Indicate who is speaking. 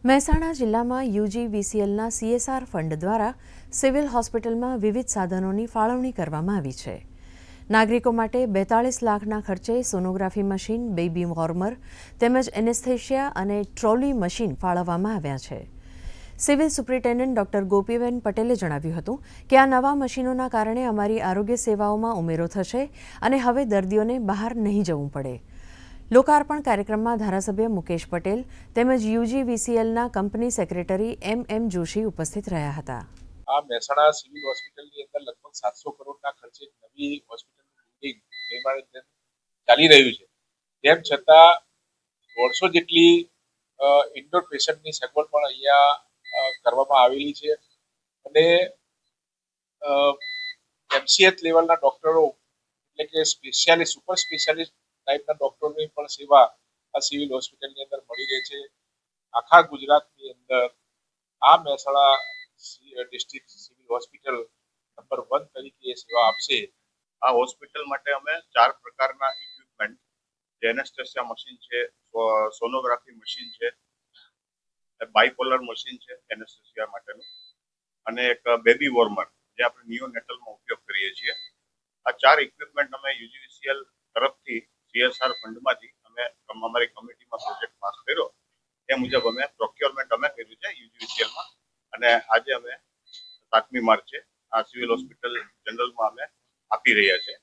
Speaker 1: મહેસાણા જિલ્લામાં યુજીવીસીએલના CSR fund દ્વારા civil હોસ્પિટલમાં વિવિધ સાધનોની ફાળવણી કરવામાં આવી છે. નાગરિકો માટે 42 લાખના ખર્ચે સોનોગ્રાફી મશીન, બેબી વોર્મર તેમજ એનેસ્થેશિયા અને ટ્રોલી મશીન ફાળવવામાં આવ્યા છે. સિવિલ સુપ્રિન્ટેન્ડન્ટ ડોક્ટર ગોપીબેન પટેલે જણાવ્યું હતું કે આ નવા મશીનોના કારણે અમારી આરોગ્ય સેવાઓમાં ઉમેરો થશે અને હવે દર્દીઓને બહાર નહીં જવું પડે. લોકાર્પણ કાર્યક્રમમાં ધારાસભ્ય મુકેશ પટેલ તેમજ યુજીવીસીએલના કંપની સેક્રેટરી MM જોશી ઉપસ્થિત રહ્યા હતા.
Speaker 2: આ મહેસાણા સિવિલ હોસ્પિટલની અંદર લગભગ 700 કરોડના ખર્ચે નવી હોસ્પિટલનું બિલ્ડિંગ નિર્માણ ચાલી રહ્યું છે. તેમ છતાં 150 જેટલી ઇન્ડોર પેશન્ટની સગવડ પણ અહીંયા કરવામાં આવેલી છે અને MCH લેવલના ડોક્ટરો એટલે કે સ્પેશિયાલિસ્ટ, સુપર સ્પેશિયાલિસ્ટ ટાઈપના ડોક્ટરોની પણ સેવા આ સિવિલ હોસ્પિટલની અંદર મળી રહે છે. આખા ગુજરાતની અંદર આ Mehsana district civil hospital number 1 તરીકે સેવા આપશે.
Speaker 3: આ હોસ્પિટલ માટે અમે 4 પ્રકારના ઇક્વિપમેન્ટ, એનેસ્થેસિયા મશીન છે, સોનોગ્રાફી મશીન છે, બાયપોલર મશીન છે એનેસ્થેસિયા માટેનું, અને એક બેબી વોર્મર જે આપણે નિયોનેટલમાં ઉપયોગ કરીએ છીએ. આ 4 ઇક્વિપમેન્ટ અમે યુજીવીસીએલ તરફથી CSR ફંડમાંથી અમે અમારી કમિટીમાં પ્રોજેક્ટ પાસ કર્યો. એ મુજબ અમે પ્રોક્યોરમેન્ટ અમે કર્યું છે યુજીવીસીએલમાં, અને આજે અમે 7મી માર્ચે આ સિવિલ હોસ્પિટલ જનરલમાં અમે આપી રહ્યા છે.